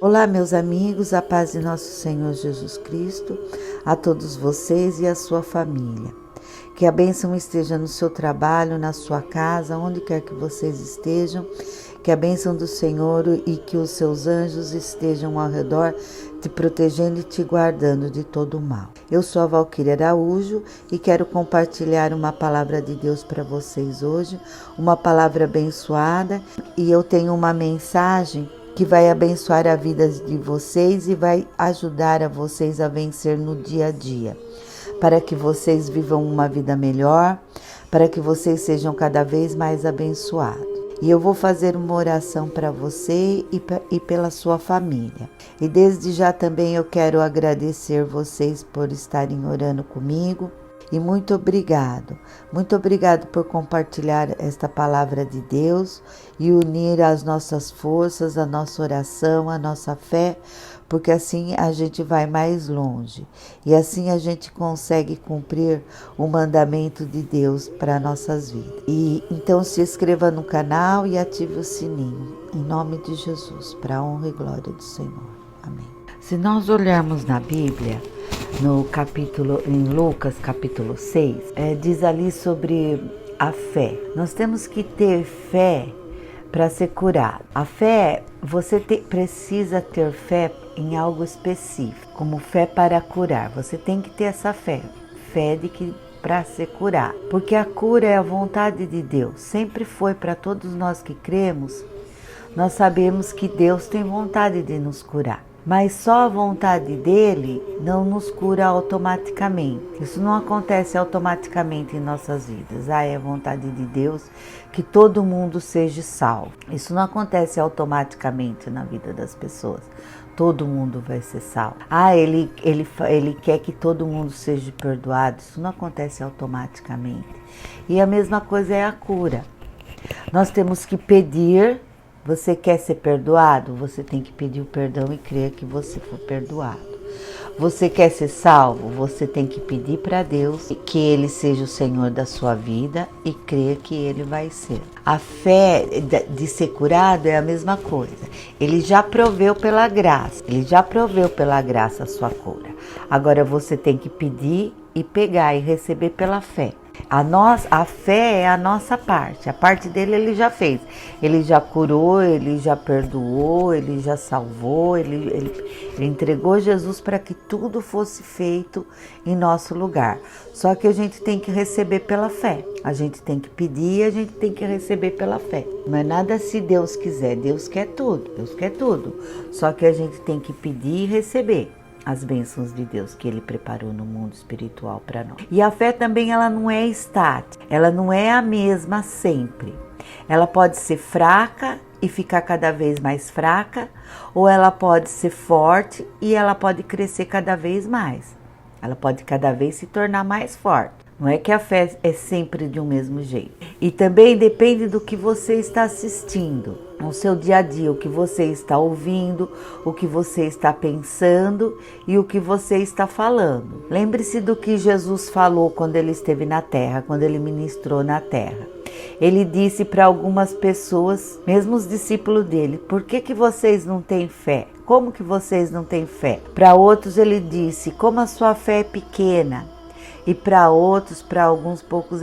Olá, meus amigos, a paz de nosso Senhor Jesus Cristo, a todos vocês e a sua família. Que a bênção esteja no seu trabalho, na sua casa, onde quer que vocês estejam. Que a bênção do Senhor e que os seus anjos estejam ao redor, te protegendo e te guardando de todo o mal. Eu sou a Valquíria Araújo e quero compartilhar uma palavra de Deus para vocês hoje, uma palavra abençoada, e eu tenho uma mensagem que vai abençoar a vida de vocês e vai ajudar a vocês a vencer no dia a dia, para que vocês vivam uma vida melhor, para que vocês sejam cada vez mais abençoados. E eu vou fazer uma oração para você e pela sua família. E desde já também eu quero agradecer vocês por estarem orando comigo. E muito obrigado por compartilhar esta palavra de Deus e unir as nossas forças, a nossa oração, a nossa fé, porque assim a gente vai mais longe e assim a gente consegue cumprir o mandamento de Deus para nossas vidas. E então se inscreva no canal e ative o sininho, em nome de Jesus, para a honra e glória do Senhor. Amém. Se nós olharmos na Bíblia, em Lucas capítulo 6, diz ali sobre a fé. Nós temos que ter fé para ser curado. A fé, precisa ter fé em algo específico, como fé para curar. Você tem que ter essa fé de que para ser curado, porque a cura é a vontade de Deus. Sempre foi para todos nós que cremos. Nós sabemos que Deus tem vontade de nos curar. Mas só a vontade dele não nos cura automaticamente. Isso não acontece automaticamente em nossas vidas. É a vontade de Deus que todo mundo seja salvo. Isso não acontece automaticamente na vida das pessoas. Todo mundo vai ser salvo. Ele quer que todo mundo seja perdoado. Isso não acontece automaticamente. E a mesma coisa é a cura. Nós temos que pedir. Você quer ser perdoado? Você tem que pedir o perdão e crer que você foi perdoado. Você quer ser salvo? Você tem que pedir para Deus que Ele seja o Senhor da sua vida e crer que Ele vai ser. A fé de ser curado é a mesma coisa. Ele já proveu pela graça. Ele já proveu pela graça a sua cura. Agora você tem que pedir e pegar e receber pela fé. A fé é a nossa parte, a parte dele ele já fez, ele já curou, ele já perdoou, ele já salvou, ele entregou Jesus para que tudo fosse feito em nosso lugar. Só que a gente tem que receber pela fé, a gente tem que pedir e a gente tem que receber pela fé. Não é nada se Deus quiser, Deus quer tudo, só que a gente tem que pedir e receber as bênçãos de Deus que Ele preparou no mundo espiritual para nós. E a fé também ela não é estática, ela não é a mesma sempre. Ela pode ser fraca e ficar cada vez mais fraca, ou ela pode ser forte e ela pode crescer cada vez mais. Ela pode cada vez se tornar mais forte. Não é que a fé é sempre de um mesmo jeito. E também depende do que você está assistindo, no seu dia a dia, o que você está ouvindo, o que você está pensando e o que você está falando. Lembre-se do que Jesus falou quando ele esteve na terra, quando ele ministrou na terra. Ele disse para algumas pessoas, mesmo os discípulos dele, por que vocês não têm fé? Como que vocês não têm fé? Para outros ele disse, como a sua fé é pequena. E para outros, para alguns poucos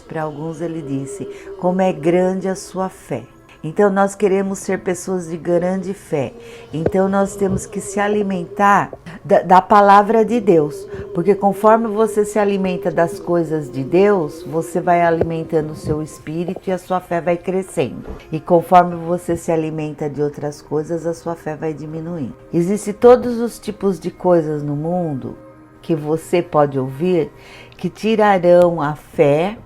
para alguns ele disse, como é grande a sua fé. Então nós queremos ser pessoas de grande fé. Então nós temos que se alimentar da palavra de Deus. Porque conforme você se alimenta das coisas de Deus, você vai alimentando o seu espírito e a sua fé vai crescendo. E conforme você se alimenta de outras coisas, a sua fé vai diminuindo. Existem todos os tipos de coisas no mundo que você pode ouvir, que tirarão a fé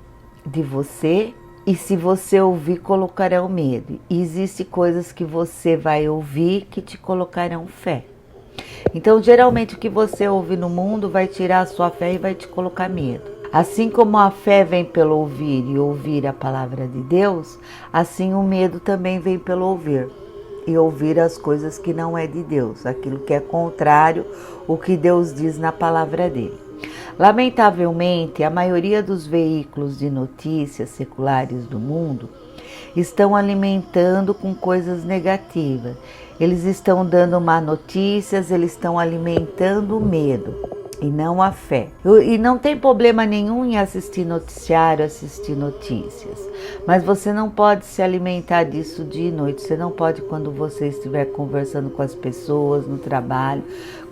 de você e se você ouvir, colocarão medo. E existem coisas que você vai ouvir que te colocarão fé. Então, geralmente o que você ouve no mundo vai tirar a sua fé e vai te colocar medo. Assim como a fé vem pelo ouvir e ouvir a palavra de Deus, assim o medo também vem pelo ouvir. E ouvir as coisas que não é de Deus, aquilo que é contrário ao que Deus diz na palavra dele. Lamentavelmente, a maioria dos veículos de notícias seculares do mundo estão alimentando com coisas negativas. Eles estão dando má notícias, eles estão alimentando o medo e não a fé. E não tem problema nenhum em assistir noticiário, assistir notícias, mas você não pode se alimentar disso dia e noite. Você não pode, quando você estiver conversando com as pessoas no trabalho,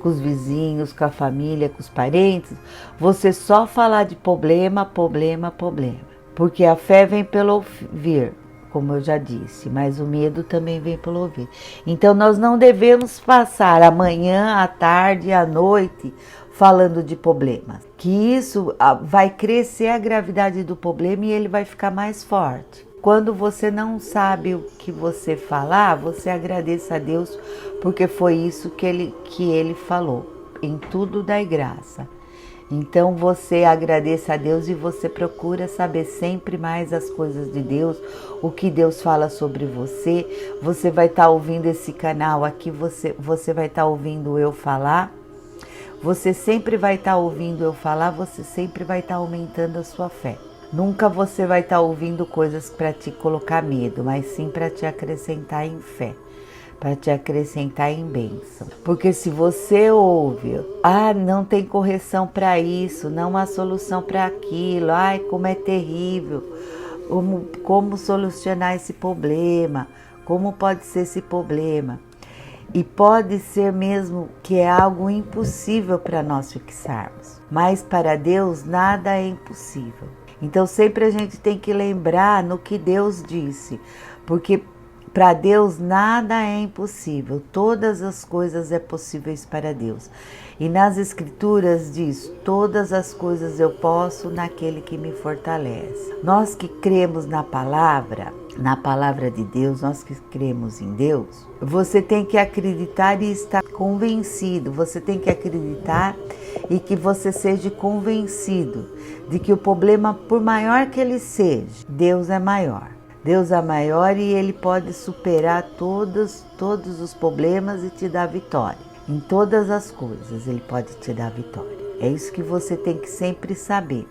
com os vizinhos, com a família, com os parentes, você só falar de problema, problema, problema. Porque a fé vem pelo ouvir, como eu já disse, mas o medo também vem pelo ouvir. Então nós não devemos passar a manhã, a tarde, a noite falando de problemas, que isso vai crescer a gravidade do problema e ele vai ficar mais forte. Quando você não sabe o que você falar, você agradeça a Deus, porque foi isso que ele falou. Em tudo dai graça. Então você agradeça a Deus e você procura saber sempre mais as coisas de Deus, o que Deus fala sobre você. Você vai estar ouvindo esse canal aqui, você vai estar ouvindo eu falar. Você sempre vai estar ouvindo eu falar, você sempre vai estar aumentando a sua fé. Nunca você vai estar ouvindo coisas para te colocar medo, mas sim para te acrescentar em fé, para te acrescentar em bênção. Porque se você ouve, não tem correção para isso, não há solução para aquilo, como é terrível, como solucionar esse problema, como pode ser esse problema. E pode ser mesmo que é algo impossível para nós fixarmos, mas para Deus nada é impossível. Então sempre a gente tem que lembrar no que Deus disse, porque para Deus nada é impossível, todas as coisas é possíveis para Deus. E nas Escrituras diz, todas as coisas eu posso naquele que me fortalece. Nós que cremos na palavra de Deus, nós que cremos em Deus, você tem que acreditar e estar convencido, você tem que acreditar e que você seja convencido de que o problema, por maior que ele seja, Deus é maior. Deus é maior e Ele pode superar todos os problemas e te dar vitória. Em todas as coisas Ele pode te dar vitória. É isso que você tem que sempre saber.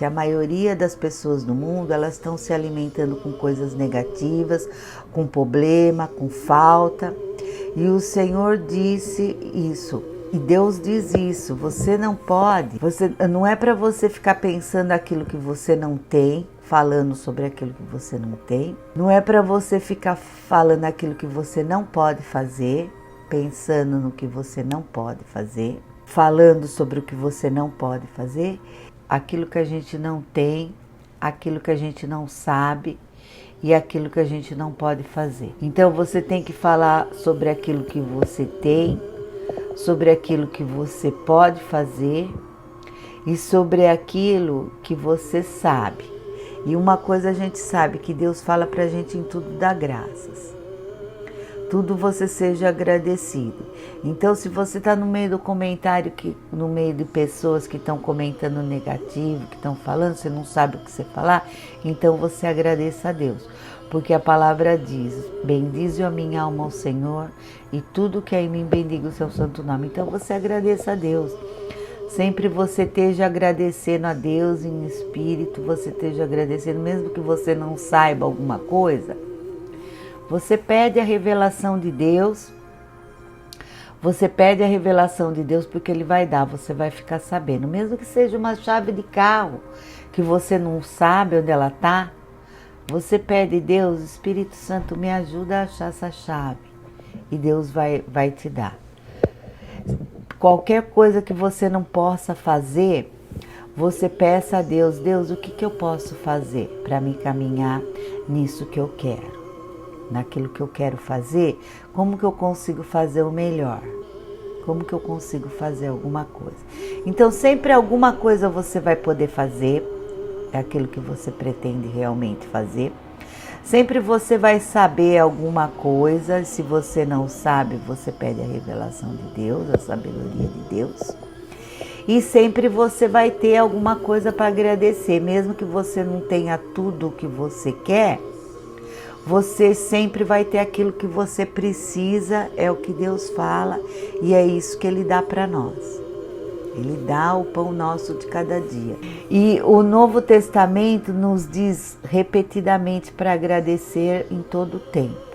A maioria das pessoas no mundo, elas estão se alimentando com coisas negativas, com problema, com falta. E o Senhor disse isso. E Deus diz isso. Você não pode, não é para você ficar pensando aquilo que você não tem, falando sobre aquilo que você não tem. Não é para você ficar falando aquilo que você não pode fazer, pensando no que você não pode fazer, falando sobre o que você não pode fazer, aquilo que a gente não tem, aquilo que a gente não sabe e aquilo que a gente não pode fazer. Então você tem que falar sobre aquilo que você tem, sobre aquilo que você pode fazer e sobre aquilo que você sabe. E uma coisa a gente sabe, que Deus fala pra gente em tudo dá graças. Tudo você seja agradecido. Então se você está no meio do comentário, no meio de pessoas que estão comentando negativo, que estão falando, você não sabe o que você falar, então você agradeça a Deus. Porque a palavra diz, bendize a minha alma ao Senhor e tudo que é em mim bendiga o seu santo nome. Então você agradeça a Deus. Sempre você esteja agradecendo a Deus em espírito, você esteja agradecendo, mesmo que você não saiba alguma coisa, você pede a revelação de Deus, porque Ele vai dar, você vai ficar sabendo. Mesmo que seja uma chave de carro, que você não sabe onde ela está, você pede, Deus, Espírito Santo, me ajuda a achar essa chave, e Deus vai te dar. Qualquer coisa que você não possa fazer, você peça a Deus, Deus, o que eu posso fazer para me caminhar nisso que eu quero? Naquilo que eu quero fazer, como que eu consigo fazer o melhor? Como que eu consigo fazer alguma coisa? Então sempre alguma coisa você vai poder fazer, é aquilo que você pretende realmente fazer. Sempre você vai saber alguma coisa, se você não sabe, você pede a revelação de Deus, a sabedoria de Deus. E sempre você vai ter alguma coisa para agradecer, mesmo que você não tenha tudo o que você quer, você sempre vai ter aquilo que você precisa, é o que Deus fala e é isso que Ele dá para nós. Ele dá o pão nosso de cada dia. E o Novo Testamento nos diz repetidamente para agradecer em todo o tempo.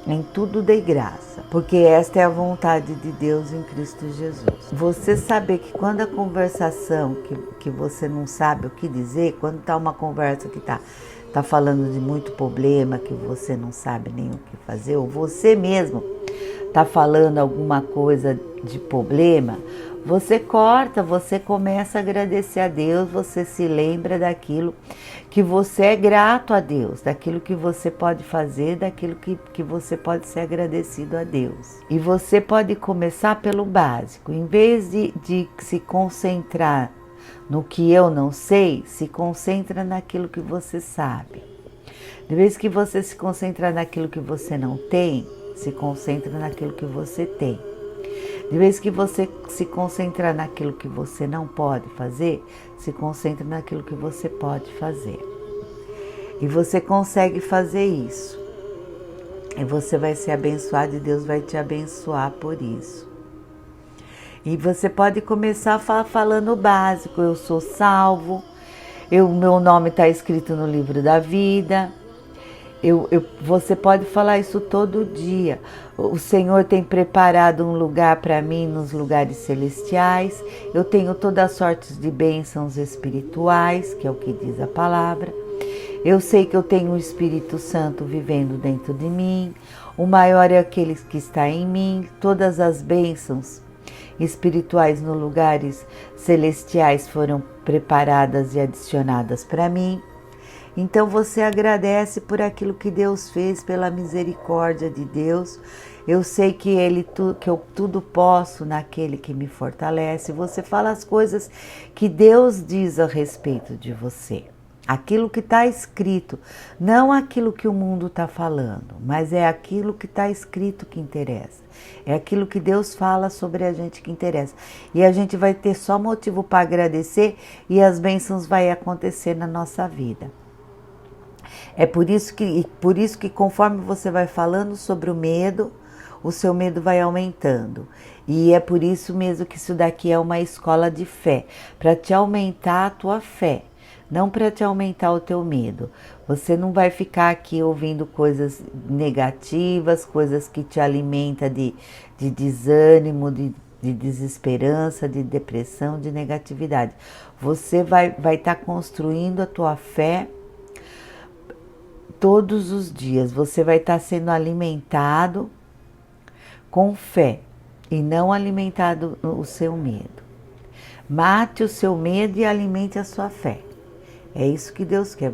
Em tudo dei graça, porque esta é a vontade de Deus em Cristo Jesus. Você saber que quando a conversação, que você não sabe o que dizer, quando está uma conversa que tá falando de muito problema, que você não sabe nem o que fazer, ou você mesmo está falando alguma coisa de problema, você corta, você começa a agradecer a Deus, você se lembra daquilo que você é grato a Deus, daquilo que você pode fazer, daquilo que você pode ser agradecido a Deus. E você pode começar pelo básico, em vez de se concentrar no que eu não sei, se concentra naquilo que você sabe. De vez que você se concentra naquilo que você não tem, se concentra naquilo que você tem. De vez que você se concentra naquilo que você não pode fazer, se concentra naquilo que você pode fazer. E você consegue fazer isso. E você vai ser abençoado e Deus vai te abençoar por isso. E você pode começar falando o básico. Eu sou salvo, meu nome está escrito no livro da vida. Você pode falar isso todo dia. O Senhor tem preparado um lugar para mim nos lugares celestiais. Eu tenho todas as sortes de bênçãos espirituais, que é o que diz a palavra. Eu sei que eu tenho o Espírito Santo vivendo dentro de mim. O maior é aquele que está em mim. Todas as bênçãos espirituais nos lugares celestiais foram preparadas e adicionadas para mim. Então você agradece por aquilo que Deus fez, pela misericórdia de Deus. Eu sei que eu tudo posso naquele que me fortalece. Você fala as coisas que Deus diz a respeito de você. Aquilo que está escrito, não aquilo que o mundo está falando, mas é aquilo que está escrito que interessa. É aquilo que Deus fala sobre a gente que interessa. E a gente vai ter só motivo para agradecer e as bênçãos vão acontecer na nossa vida. É por isso que conforme você vai falando sobre o medo, o seu medo vai aumentando. E é por isso mesmo que isso daqui é uma escola de fé, para te aumentar a tua fé, não para te aumentar o teu medo. Você não vai ficar aqui ouvindo coisas negativas, coisas que te alimentam de desânimo, de desesperança, de depressão, de negatividade. Você vai estar construindo a tua fé todos os dias. Você vai estar sendo alimentado com fé e não alimentado o seu medo. Mate o seu medo e alimente a sua fé. É isso que Deus quer.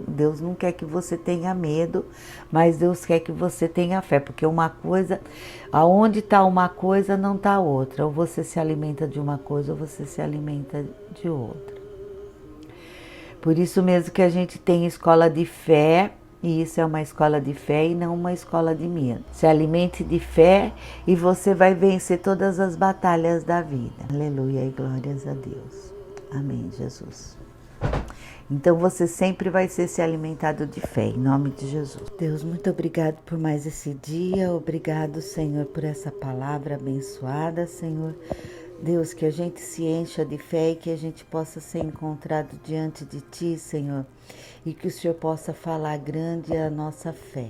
Deus não quer que você tenha medo, mas Deus quer que você tenha fé, porque uma coisa, aonde está uma coisa, não está outra. Ou você se alimenta de uma coisa, ou você se alimenta de outra. Por isso mesmo que a gente tem escola de fé, e isso é uma escola de fé e não uma escola de medo. Se alimente de fé e você vai vencer todas as batalhas da vida. Aleluia e glórias a Deus. Amém, Jesus. Então você sempre vai ser se alimentado de fé, em nome de Jesus. Deus, muito obrigado por mais esse dia. Obrigado, Senhor, por essa palavra abençoada, Senhor. Deus, que a gente se encha de fé e que a gente possa ser encontrado diante de Ti, Senhor, e que o Senhor possa falar grande a nossa fé.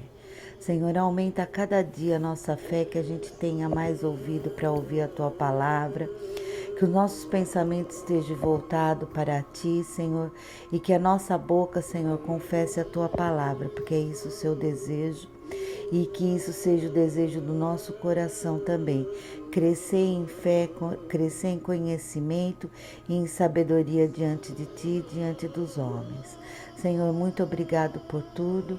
Senhor, aumenta a cada dia a nossa fé, que a gente tenha mais ouvido para ouvir a Tua palavra, que os nossos pensamentos estejam voltados para Ti, Senhor, e que a nossa boca, Senhor, confesse a Tua palavra, porque é isso o Seu desejo. E que isso seja o desejo do nosso coração também, crescer em fé, crescer em conhecimento e em sabedoria diante de Ti, diante dos homens. Senhor, muito obrigado por tudo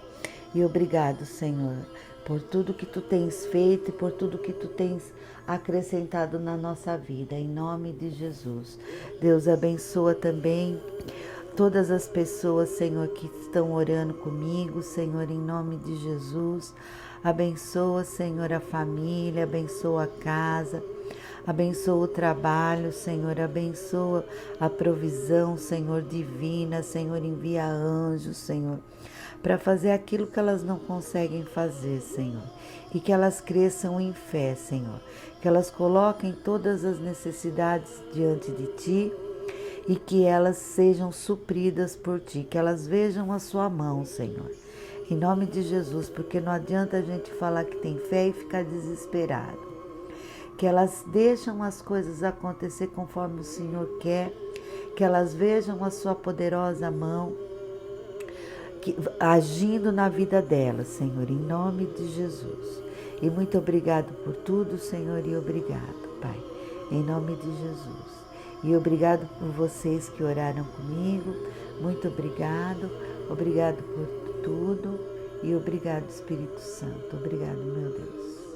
e obrigado, Senhor, por tudo que Tu tens feito e por tudo que Tu tens acrescentado na nossa vida, em nome de Jesus. Deus abençoa também todas as pessoas, Senhor, que estão orando comigo, Senhor, em nome de Jesus. Abençoa, Senhor, a família, abençoa a casa, abençoa o trabalho, Senhor, abençoa a provisão, Senhor, divina, Senhor, envia anjos, Senhor, para fazer aquilo que elas não conseguem fazer, Senhor. E que elas cresçam em fé, Senhor. Que elas coloquem todas as necessidades diante de Ti e que elas sejam supridas por Ti, que elas vejam a Sua mão, Senhor. Em nome de Jesus, porque não adianta a gente falar que tem fé e ficar desesperado. Que elas deixam as coisas acontecer conforme o Senhor quer, que elas vejam a Sua poderosa mão agindo na vida delas, Senhor, em nome de Jesus. E muito obrigado por tudo, Senhor, e obrigado, Pai, em nome de Jesus. E obrigado por vocês que oraram comigo, muito obrigado por tudo e obrigado, Espírito Santo, obrigado, meu Deus.